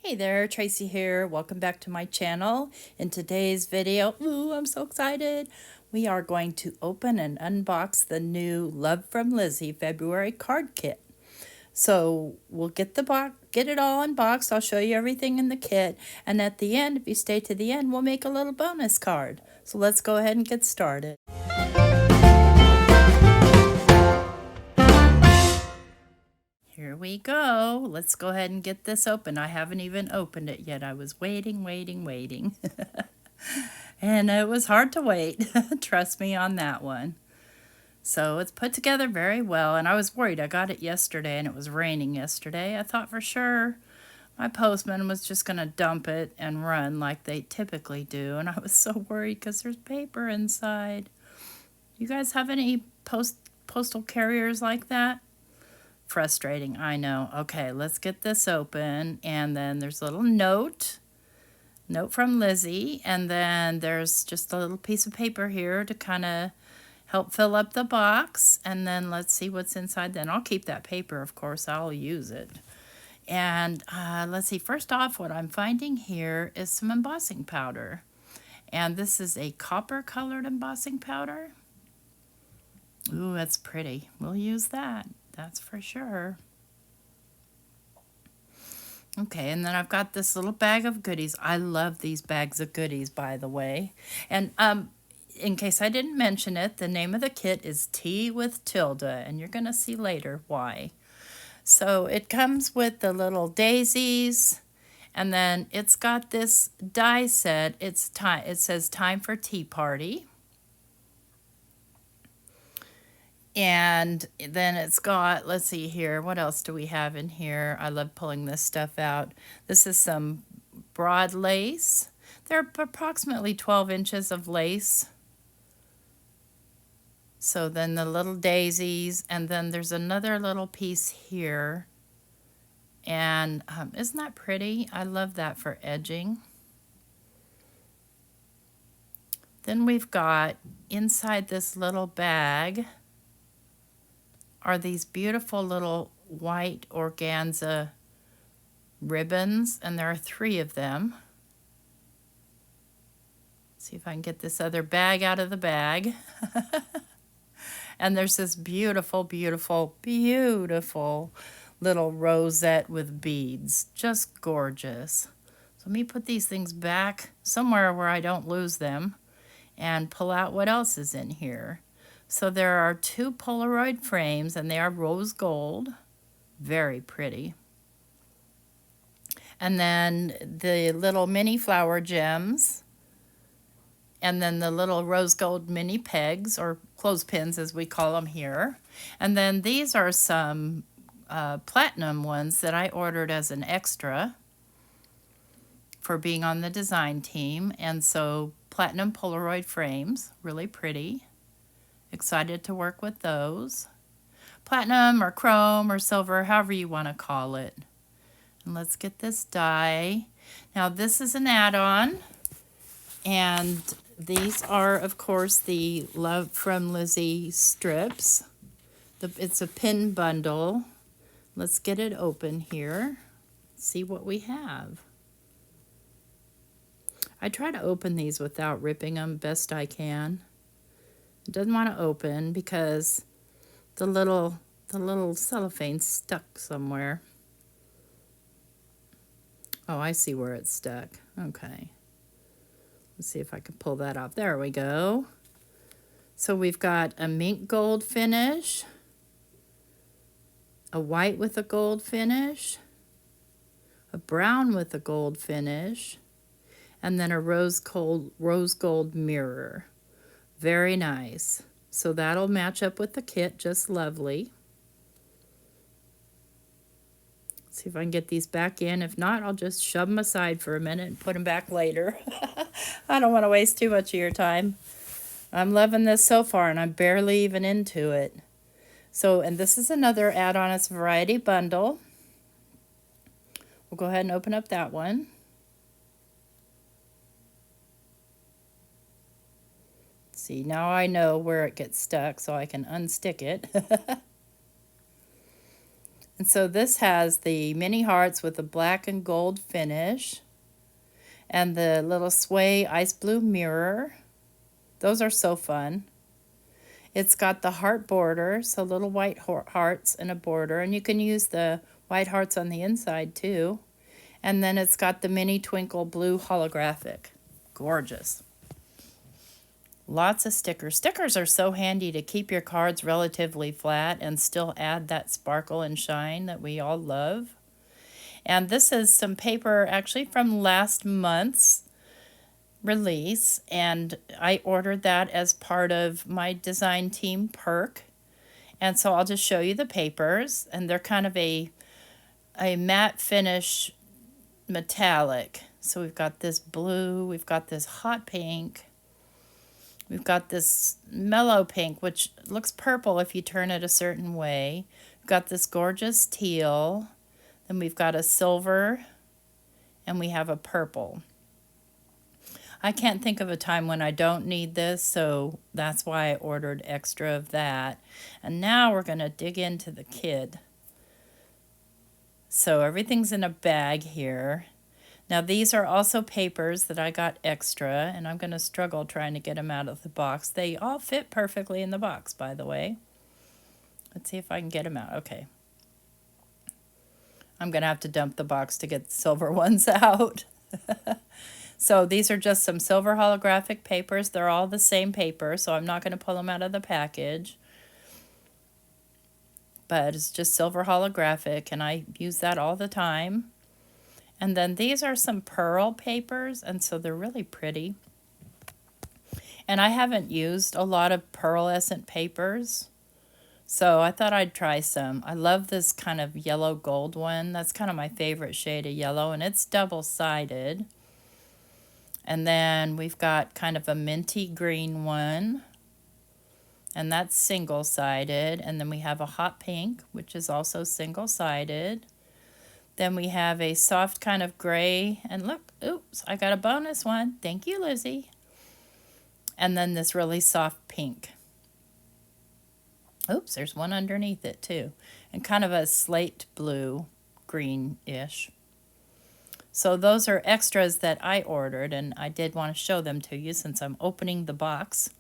Hey there, Tracy here. Welcome back to my channel. In today's video, I'm so excited. We are going to open and unbox the new Love from Lizi February card kit. So we'll get get it all unboxed. I'll show you everything in the kit. And at the end, if you stay to the end, we'll make a little bonus card. So let's go ahead and get started. Here we go. Let's go ahead and get this open. I haven't even opened it yet. I was waiting. And it was hard to wait. Trust me on that one. So it's put together very well. And I was worried. I got it yesterday and it was raining yesterday. I thought for sure my postman was just going to dump it and run like they typically do. And I was so worried because there's paper inside. You guys have any postal carriers like that? Frustrating, I know. Okay, let's get this open. And then there's a little note from Lizi, and then there's just a little piece of paper here to kind of help fill up the box. And then let's see what's inside. Then I'll keep that paper, of course. I'll use it. And let's see. First off, what I'm finding here is some embossing powder. And this is a copper-colored embossing powder. Ooh, that's pretty. We'll use that. That's for sure. Okay, and then I've got this little bag of goodies. I love these bags of goodies, by the way. And in case I didn't mention it, the name of the kit is Tea with Tilda, and you're going to see later why. So it comes with the little daisies, and then it's got this die set. It says Time for Tea Party. And then it's got, let's see here, what else do we have in here? I love pulling this stuff out. This is some broad lace. There are approximately 12 inches of lace. So then the little daisies, and then there's another little piece here. And isn't that pretty? I love that for edging. Then we've got inside this little bag are these beautiful little white organza ribbons, and there are 3 of them. Let's see if I can get this other bag out of the bag. And there's this beautiful, beautiful, beautiful little rosette with beads. Just gorgeous. So let me put these things back somewhere where I don't lose them and pull out what else is in here. So there are 2 Polaroid frames, and they are rose gold. Very pretty. And then the little mini flower gems. And then the little rose gold mini pegs, or clothespins as we call them here. And then these are some platinum ones that I ordered as an extra for being on the design team. And so platinum Polaroid frames, really pretty. Excited to work with those. Platinum or chrome or silver, however you want to call it. And let's get this die. Now this is an add-on, and these are, of course, the Love from Lizi strips. It's a pin bundle. Let's get it open here. See what we have. I try to open these without ripping them best I can. It doesn't want to open because the little cellophane's stuck somewhere. Oh, I see where it's stuck. Okay. Let's see if I can pull that off. There we go. So we've got a mink gold finish, a white with a gold finish, a brown with a gold finish, and then a rose gold mirror. Very nice. So that'll match up with the kit just lovely. See if I can get these back in. If not, I'll just shove them aside for a minute and put them back later. I don't want to waste too much of your time. I'm loving this so far, and I'm barely even into it. So, and this is another add-on. It's a variety bundle. We'll go ahead and open up that one. See, now I know where it gets stuck, so I can unstick it. And so this has the mini hearts with a black and gold finish and the little sway ice blue mirror. Those are so fun. It's got the heart border, so little white hearts and a border, and you can use the white hearts on the inside too. And then it's got the mini twinkle blue holographic. Gorgeous. Lots of stickers. Stickers are so handy to keep your cards relatively flat and still add that sparkle and shine that we all love. And this is some paper actually from last month's release, and I ordered that as part of my design team perk. And so I'll just show you the papers, and they're kind of a matte finish metallic. So we've got this blue, we've got this hot pink, we've got this mellow pink, which looks purple if you turn it a certain way. We've got this gorgeous teal, then we've got a silver, and we have a purple. I can't think of a time when I don't need this, so that's why I ordered extra of that. And now we're going to dig into the kit. So everything's in a bag here. Now these are also papers that I got extra, and I'm going to struggle trying to get them out of the box. They all fit perfectly in the box, by the way. Let's see if I can get them out. Okay. I'm going to have to dump the box to get the silver ones out. So these are just some silver holographic papers. They're all the same paper, so I'm not going to pull them out of the package. But it's just silver holographic, and I use that all the time. And then these are some pearl papers, and so they're really pretty. And I haven't used a lot of pearlescent papers, so I thought I'd try some. I love this kind of yellow gold one. That's kind of my favorite shade of yellow, and it's double-sided. And then we've got kind of a minty green one, and that's single-sided. And then we have a hot pink, which is also single-sided. Then we have a soft kind of gray, and look, oops, I got a bonus one. Thank you, Lizzie. And then this really soft pink. Oops, there's one underneath it too. And kind of a slate blue, green-ish. So those are extras that I ordered, and I did want to show them to you since I'm opening the box.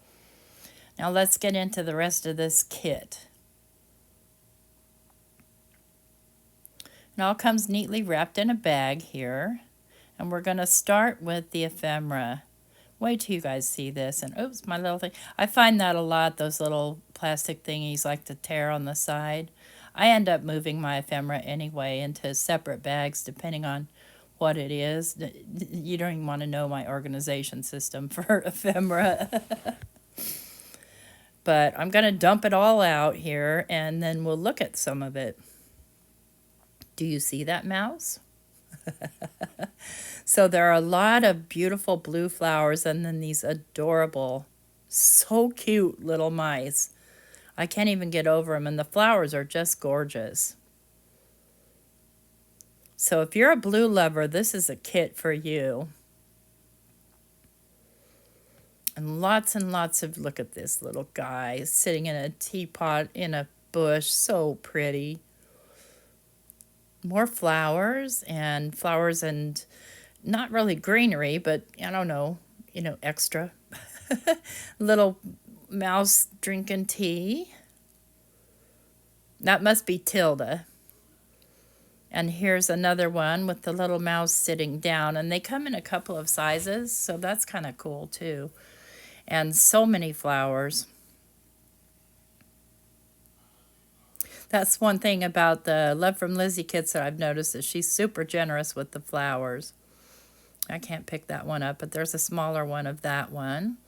Now let's get into the rest of this kit. It all comes neatly wrapped in a bag here. And we're going to start with the ephemera. Wait till you guys see this. And oops, my little thing. I find that a lot, those little plastic thingies like to tear on the side. I end up moving my ephemera anyway into separate bags depending on what it is. You don't even want to know my organization system for ephemera. But I'm going to dump it all out here, and then we'll look at some of it. Do you see that mouse? So there are a lot of beautiful blue flowers, and then these adorable, so cute little mice. I can't even get over them, and the flowers are just gorgeous. So if you're a blue lover, this is a kit for you. And lots of, look at this little guy sitting in a teapot in a bush, so pretty. More flowers and not really greenery, but I don't know, extra. Little mouse drinking tea. That must be Tilda. And here's another one with the little mouse sitting down. And they come in a couple of sizes, so that's kind of cool too. And so many flowers. That's one thing about the Love from Lizzie kits that I've noticed, is she's super generous with the flowers. I can't pick that one up, but there's a smaller one of that one.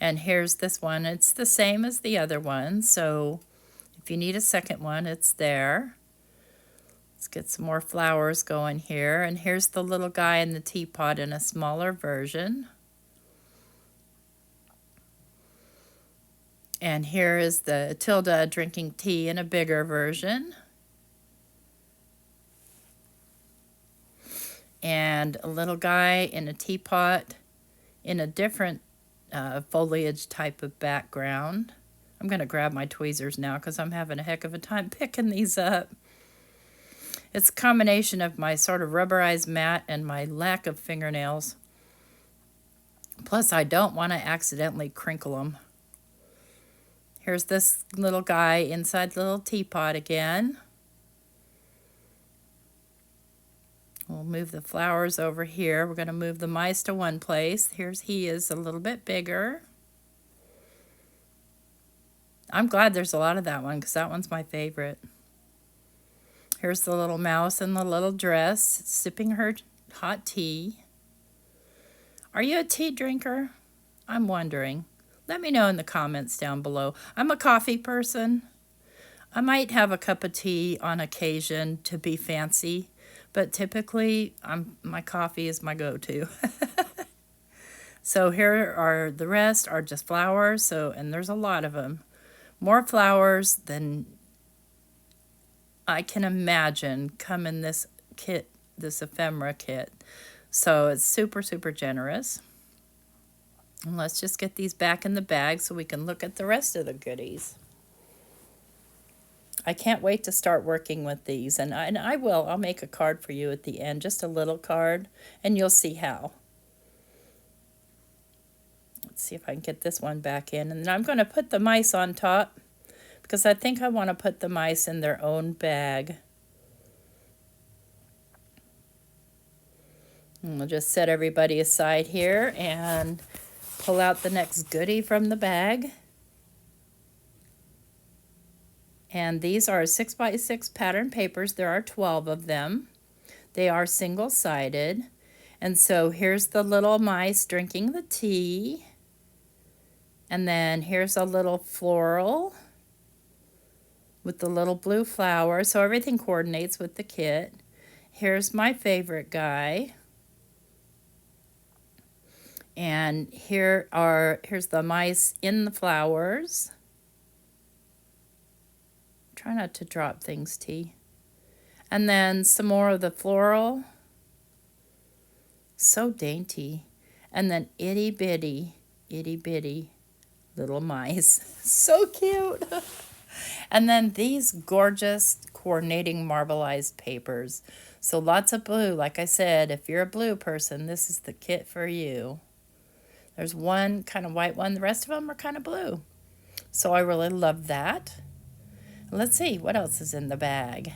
And here's this one. It's the same as the other one, so if you need a second one, it's there. Let's get some more flowers going here. And here's the little guy in the teapot in a smaller version. And here is the Tilda drinking tea in a bigger version. And a little guy in a teapot in a different foliage type of background. I'm going to grab my tweezers now because I'm having a heck of a time picking these up. It's a combination of my sort of rubberized mat and my lack of fingernails. Plus, I don't want to accidentally crinkle them. Here's this little guy inside the little teapot again. We'll move the flowers over here. We're going to move the mice to one place. He is a little bit bigger. I'm glad there's a lot of that one because that one's my favorite. Here's the little mouse in the little dress sipping her hot tea. Are you a tea drinker? I'm wondering. Let me know in the comments down below. I'm a coffee person. I might have a cup of tea on occasion to be fancy, but typically my coffee is my go-to. So here are the rest are just flowers, and there's a lot of them. More flowers than I can imagine come in this kit, this ephemera kit. So it's super, super generous. And let's just get these back in the bag so we can look at the rest of the goodies. I can't wait to start working with these, and I will. I'll make a card for you at the end, just a little card, and you'll see how. Let's see if I can get this one back in, and then I'm going to put the mice on top because I think I want to put the mice in their own bag. And we'll just set everybody aside here and pull out the next goodie from the bag. And these are 6x6 pattern papers. There are 12 of them. They are single-sided. And so here's the little mice drinking the tea. And then here's a little floral with the little blue flower. So everything coordinates with the kit. Here's my favorite guy. And here's the mice in the flowers. Try not to drop things, T. And then some more of the floral. So dainty. And then itty bitty little mice. So cute. And then these gorgeous coordinating marbleized papers. So lots of blue. Like I said, if you're a blue person, this is the kit for you. There's one kind of white one. The rest of them are kind of blue. So I really love that. Let's see, what else is in the bag?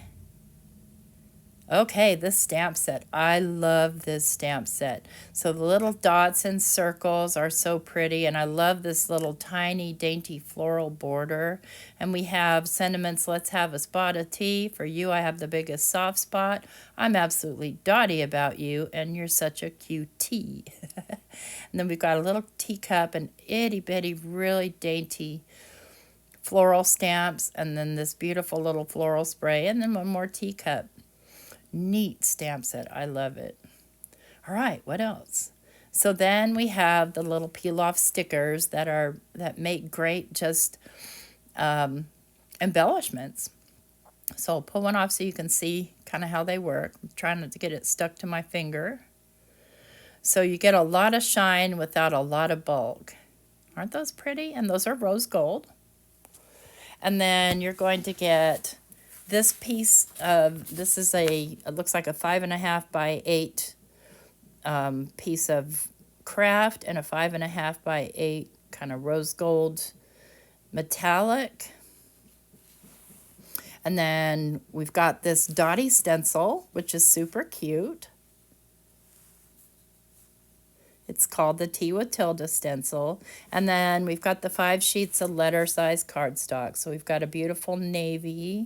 Okay, this stamp set. I love this stamp set. So the little dots and circles are so pretty, and I love this little tiny, dainty floral border. And we have sentiments, let's have a spot of tea. For you, I have the biggest soft spot. I'm absolutely dotty about you, and you're such a cutie. And then we've got a little teacup and itty-bitty, really dainty floral stamps, and then this beautiful little floral spray, and then one more teacup. Neat stamp set. I love it. All right, what else? So then we have the little peel-off stickers that make great just embellishments. So I'll pull one off so you can see kind of how they work. I'm trying not to get it stuck to my finger. So you get a lot of shine without a lot of bulk. Aren't those pretty? And those are rose gold. And then you're going to get this piece of, this is it looks like a 5.5 by 8 piece of craft, and a 5.5 by 8 kind of rose gold metallic. And then we've got this dotty stencil, which is super cute. It's called the Tea with Tilda stencil. And then we've got the 5 sheets of letter size cardstock. So we've got a beautiful navy,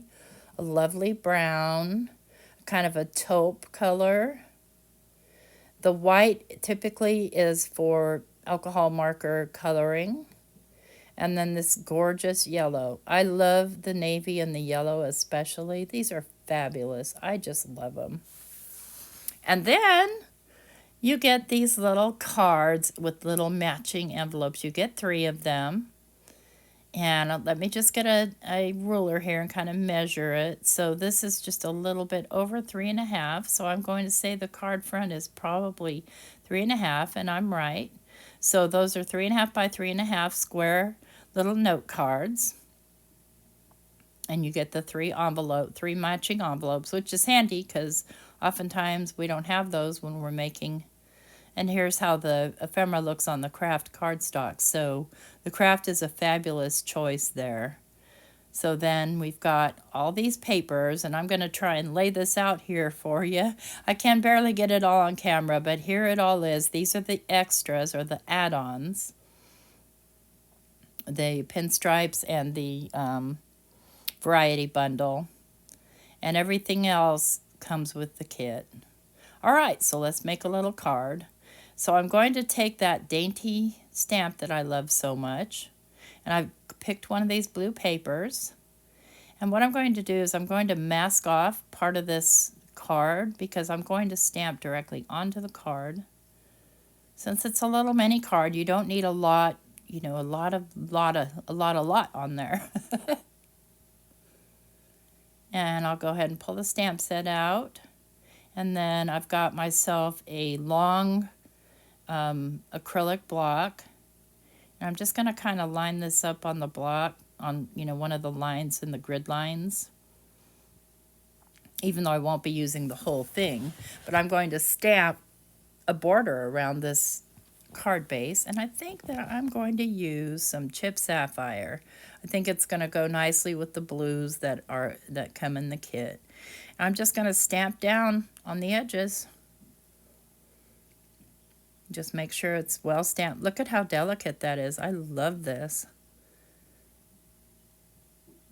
a lovely brown, kind of a taupe color. The white typically is for alcohol marker coloring. And then this gorgeous yellow. I love the navy and the yellow especially. These are fabulous. I just love them. And then you get these little cards with little matching envelopes. You get 3 of them. And let me just get a ruler here and kind of measure it. So this is just a little bit over 3.5. So I'm going to say the card front is probably 3.5, and I'm right. So those are 3.5 by 3.5 square little note cards. And you get the three matching envelopes, which is handy because oftentimes we don't have those when we're making. And here's how the ephemera looks on the craft cardstock. So the craft is a fabulous choice there. So then we've got all these papers, and I'm going to try and lay this out here for you. I can barely get it all on camera, but here it all is. These are the extras, or the add-ons. The pinstripes and the variety bundle. And everything else comes with the kit. All right, so let's make a little card. So I'm going to take that dainty stamp that I love so much, and I've picked one of these blue papers. And what I'm going to do is I'm going to mask off part of this card because I'm going to stamp directly onto the card. Since it's a little mini card, you don't need a lot, you know, a lot on there. And I'll go ahead and pull the stamp set out. And then I've got myself a long acrylic block. And I'm just going to kind of line this up on the block, on, you know, one of the lines in the grid lines. Even though I won't be using the whole thing. But I'm going to stamp a border around this card base. And I think that I'm going to use some chipped sapphire. I think it's going to go nicely with the blues that come in the kit. I'm just going to stamp down on the edges. Just make sure it's well stamped. Look at how delicate that is. I love this.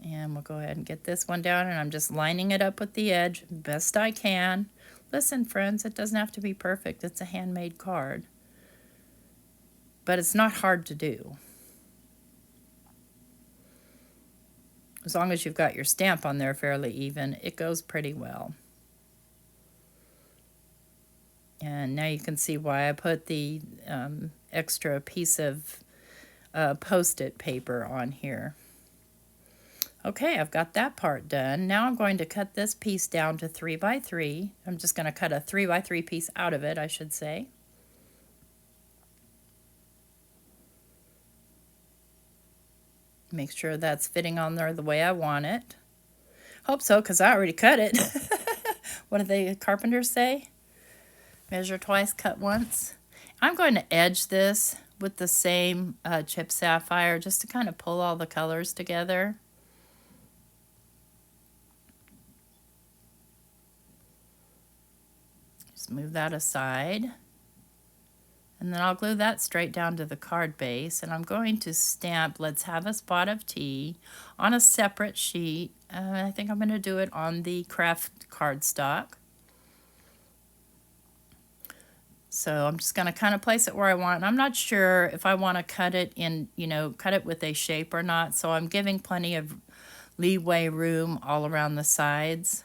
And we'll go ahead and get this one down, and I'm just lining it up with the edge best I can. Listen, friends, it doesn't have to be perfect. It's a handmade card. But it's not hard to do. As long as you've got your stamp on there fairly even, it goes pretty well. And now you can see why I put the extra piece of Post-it paper on here. Okay, I've got that part done. Now I'm going to cut this piece down to 3 by 3. I'm just going to cut a 3 by 3 piece out of it, I should say. Make sure that's fitting on there the way I want it. Hope so, because I already cut it. What do the carpenters say? Measure twice, cut once. I'm going to edge this with the same chipped sapphire just to kind of pull all the colors together. Just move that aside. And then I'll glue that straight down to the card base. And I'm going to stamp Let's Have a Spot of Tea on a separate sheet. I think I'm going to do it on the craft cardstock. So I'm just going to kind of place it where I want. And I'm not sure if I want to cut it in, you know, cut it with a shape or not. So I'm giving plenty of leeway room all around the sides.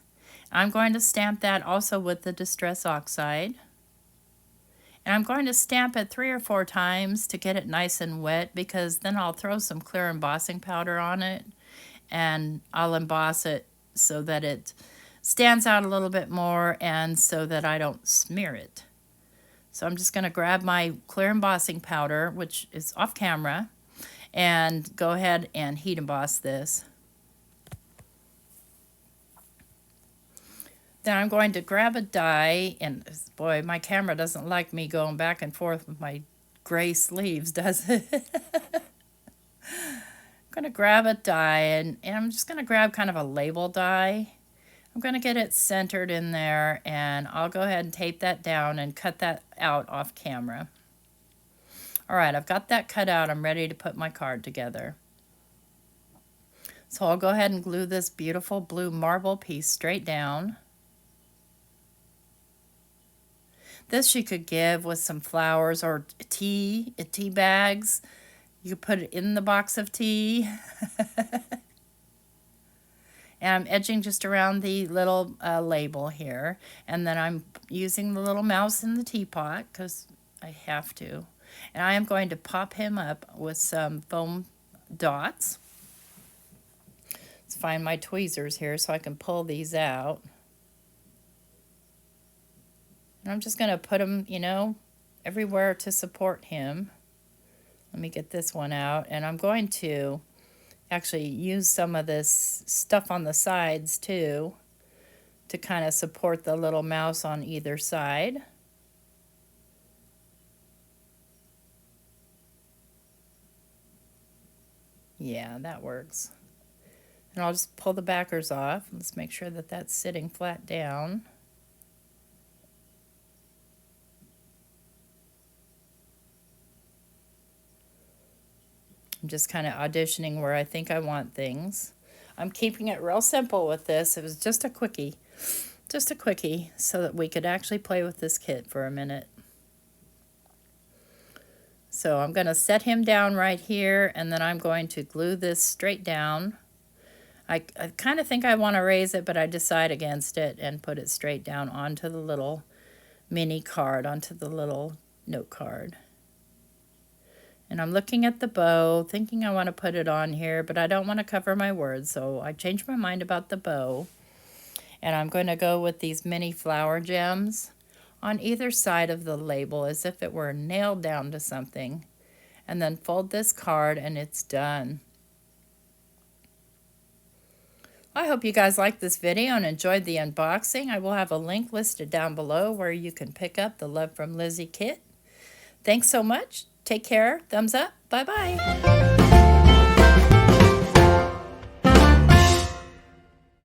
I'm going to stamp that also with the Distress Oxide. And I'm going to stamp it 3 or 4 times to get it nice and wet, because then I'll throw some clear embossing powder on it and I'll emboss it so that it stands out a little bit more and so that I don't smear it. So I'm just going to grab my clear embossing powder, which is off camera, and go ahead and heat emboss this. Then I'm going to grab a die, and boy, my camera doesn't like me going back and forth with my gray sleeves, does it? I'm going to grab a die, and I'm just going to grab kind of a label die. I'm going to get it centered in there, and I'll go ahead and tape that down and cut that out off camera. All right, I've got that cut out. I'm ready to put my card together. So I'll go ahead and glue this beautiful blue marble piece straight down. This you could give with some flowers or tea bags. You could put it in the box of tea. And I'm edging just around the little label here. And then I'm using the little mouse in the teapot because I have to. And I am going to pop him up with some foam dots. Let's find my tweezers here so I can pull these out. And I'm just going to put them, you know, everywhere to support him. Let me get this one out. And I'm going to actually use some of this stuff on the sides too to kind of support the little mouse on either side. Yeah, that works. And I'll just pull the backers off. Let's make sure that that's sitting flat down. I'm just kind of auditioning where I think I want things. I'm keeping it real simple with this. It was just a quickie so that we could actually play with this kit for a minute. So I'm going to set him down right here, and then I'm going to glue this straight down. I kind of think I want to raise it, but I decide against it and put it straight down onto the little mini card, onto the little note card. And I'm looking at the bow, thinking I want to put it on here, but I don't want to cover my words, so I changed my mind about the bow. And I'm going to go with these mini flower gems on either side of the label as if it were nailed down to something. And then fold this card and it's done. I hope you guys liked this video and enjoyed the unboxing. I will have a link listed down below where you can pick up the Love from Lizi kit. Thanks so much. Take care. Thumbs up. Bye-bye.